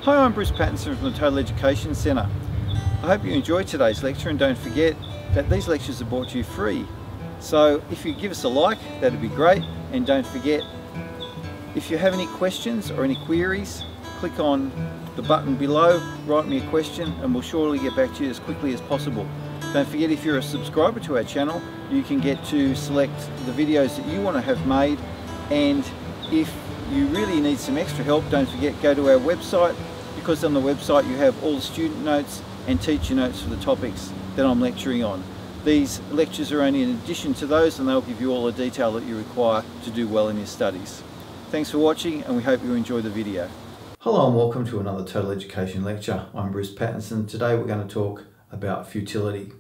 Hi, I'm Pattinson from the Total Education Centre. I hope you enjoyed today's lecture, and don't forget that these lectures are brought to you free. So if you give us a like, that'd be great, and don't forget, if you have any questions or any queries, click on the button below, write me a question, and we'll surely get back to you as quickly as possible. Don't forget, if you're a subscriber to our channel, you can get to select the videos that you want to have made, and if you really need some extra help, don't forget, go to our website, because on the website you have all the student notes and teacher notes for the topics that I'm lecturing on. These lectures are only in addition to those, and they'll give you all the detail that you require to do well in your studies. Thanks for watching, and we hope you enjoy the video. Hello and welcome to another Total Education lecture. I'm Bruce Pattinson. Today we're going to talk about futility.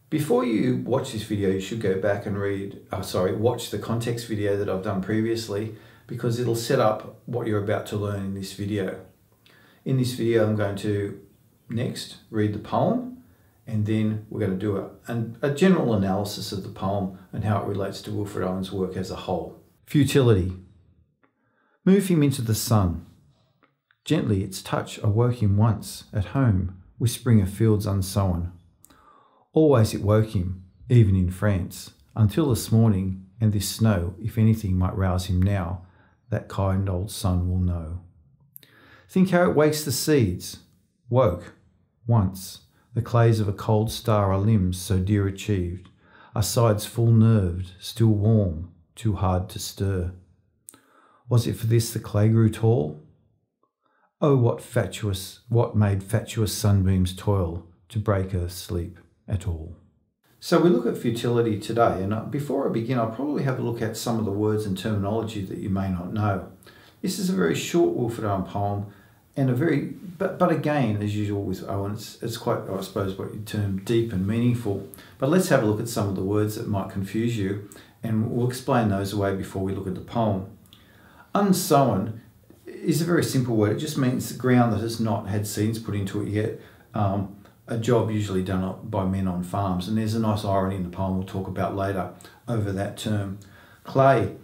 Before you watch this video, you should go back and watch the context video that I've done previously, because it'll set up what you're about to learn in this video. In this video, I'm going to next read the poem, and then we're going to do a general analysis of the poem and how it relates to Wilfred Owen's work as a whole. Futility. Move him into the sun. Gently its touch awoke him once, at home, whispering of fields unsown. Always it woke him, even in France, until this morning, and this snow, if anything might rouse him now, that kind old sun will know. Think how it wakes the seeds. Woke, once, the clays of a cold star are limbs so dear achieved, are sides full nerved, still warm, too hard to stir. Was it for this the clay grew tall? Oh, what made fatuous sunbeams toil to break earth's sleep at all? So we look at futility today, and before I begin, I'll probably have a look at some of the words and terminology that you may not know. This is a very short Wilfred Owen poem, and but again, as usual with Owen, it's quite, I suppose, what you term deep and meaningful. But let's have a look at some of the words that might confuse you, and we'll explain those away before we look at the poem. Unsown is a very simple word. It just means the ground that has not had seeds put into it yet. A job usually done by men on farms, and there's a nice irony in the poem we'll talk about later over that term. Clay.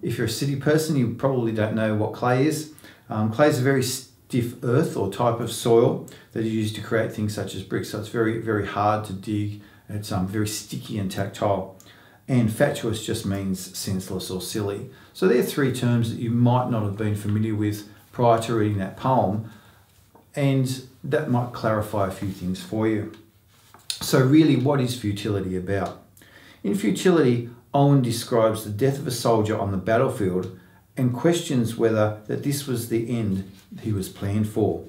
If you're a city person, you probably don't know what clay is. Clay is a very stiff earth or type of soil that is used to create things such as bricks, so it's very, very hard to dig. It's very sticky and tactile. And fatuous just means senseless or silly. So there are three terms that you might not have been familiar with prior to reading that poem, and that might clarify a few things for you. So really, what is futility about? In Futility, Owen describes the death of a soldier on the battlefield and questions whether that this was the end he was planned for.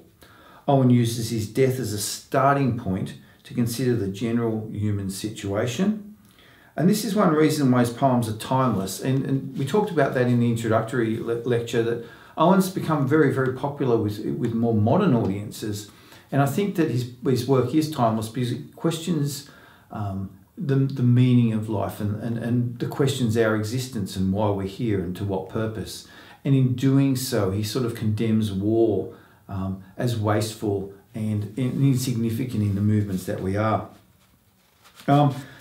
Owen uses his death as a starting point to consider the general human situation. And this is one reason why his poems are timeless. And we talked about that in the introductory lecture, that Owen's become very, very popular with more modern audiences. And I think that his work is timeless because it questions the meaning of life and the questions our existence and why we're here and to what purpose. And in doing so, he sort of condemns war as wasteful and insignificant in the movements that we are.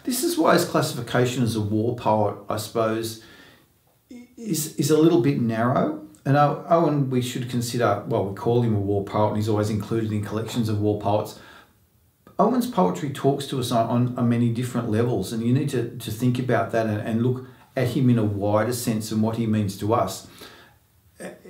This is why his classification as a war poet, I suppose, is a little bit narrow. And Owen, we should consider, well, we call him a war poet, and he's always included in collections of war poets. Owen's poetry talks to us on many different levels, and you need to think about that and look at him in a wider sense and what he means to us.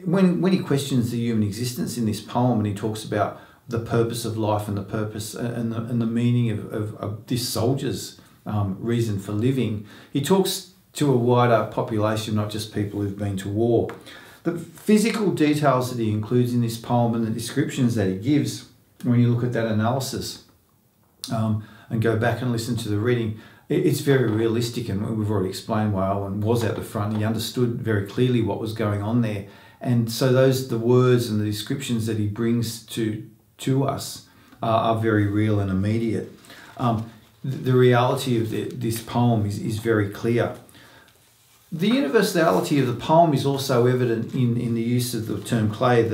When he questions the human existence in this poem, and he talks about the purpose of life and the purpose and the meaning of this soldier's reason for living, he talks to a wider population, not just people who've been to war. The physical details that he includes in this poem and the descriptions that he gives, when you look at that analysis and go back and listen to the reading, it's very realistic, and we've already explained why Owen was at the front. He understood very clearly what was going on there. And so the words and the descriptions that he brings to us are very real and immediate. The reality of this poem is very clear. The universality of the poem is also evident in the use of the term clay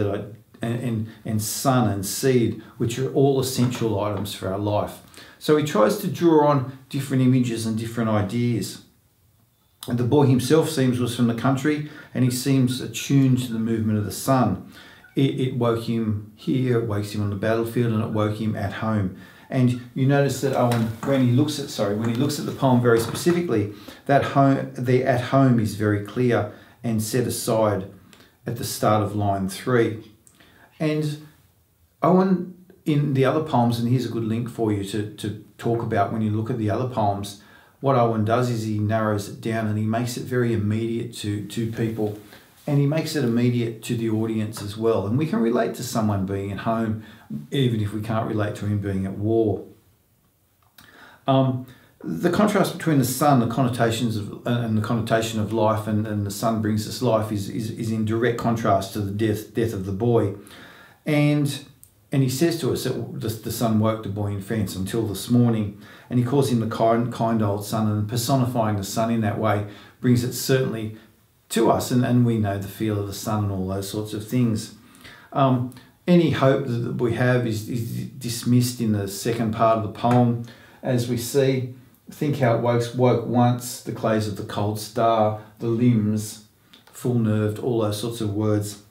and sun and seed, which are all essential items for our life. So he tries to draw on different images and different ideas. And the boy himself was from the country, and he seems attuned to the movement of the sun. It woke him here, it wakes him on the battlefield, and it woke him at home. And you notice that Owen, when he looks at the poem very specifically, the at home is very clear and set aside at the start of line 3. And Owen, in the other poems, and here's a good link for you to talk about when you look at the other poems, what Owen does is he narrows it down and he makes it very immediate to people, and he makes it immediate to the audience as well. And we can relate to someone being at home, even if we can't relate to him being at war. The contrast between the sun, the connotations of, and the connotation of life, and the sun brings us life is in direct contrast to the death of the boy. And he says to us that the sun woke the boy in France until this morning, and he calls him the kind old sun, and personifying the sun in that way brings it certainly to us, and we know the feel of the sun and all those sorts of things. Any hope that we have is dismissed in the second part of the poem, as we see. Think how it woke once, the clays of the cold star, the limbs, full nerved, all those sorts of words.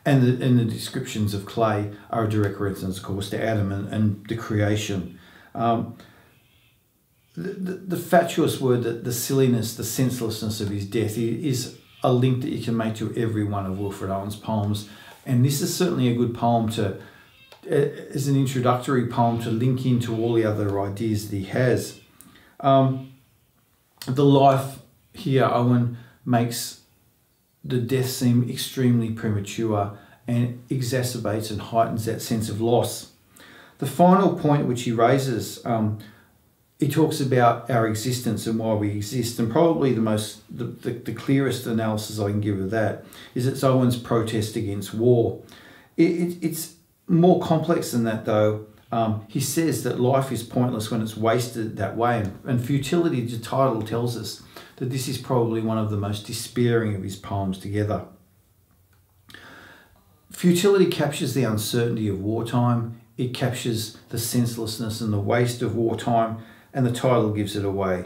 And the descriptions of clay are a direct reference, of course, to Adam and the creation. The fatuous word, the silliness, the senselessness of his death is a link that you can make to every one of Wilfred Owen's poems. And this is certainly a good poem as an introductory poem to link into all the other ideas that he has. The life here, Owen makes the death seem extremely premature and exacerbates and heightens that sense of loss. The final point which he raises, he talks about our existence and why we exist, and probably the clearest analysis I can give of that is it's Owen's protest against war. It's more complex than that, though. He says that life is pointless when it's wasted that way, and Futility, the title, tells us that this is probably one of the most despairing of his poems together. Futility captures the uncertainty of wartime, it captures the senselessness and the waste of wartime, and the title gives it away.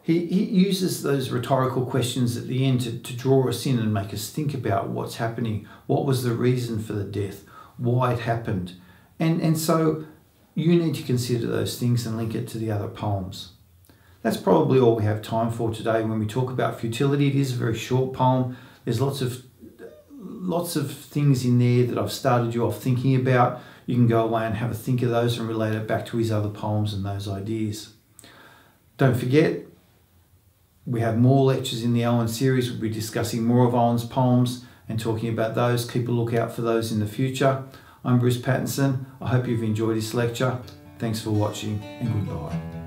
He uses those rhetorical questions at the end to draw us in and make us think about what's happening, what was the reason for the death, why it happened. And so you need to consider those things and link it to the other poems. That's probably all we have time for today when we talk about Futility. It is a very short poem. There's lots of things in there that I've started you off thinking about. You can go away and have a think of those and relate it back to his other poems and those ideas. Don't forget, we have more lectures in the Owen series. We'll be discussing more of Owen's poems and talking about those. Keep a lookout for those in the future. I'm Bruce Pattinson. I hope you've enjoyed this lecture. Thanks for watching, and goodbye.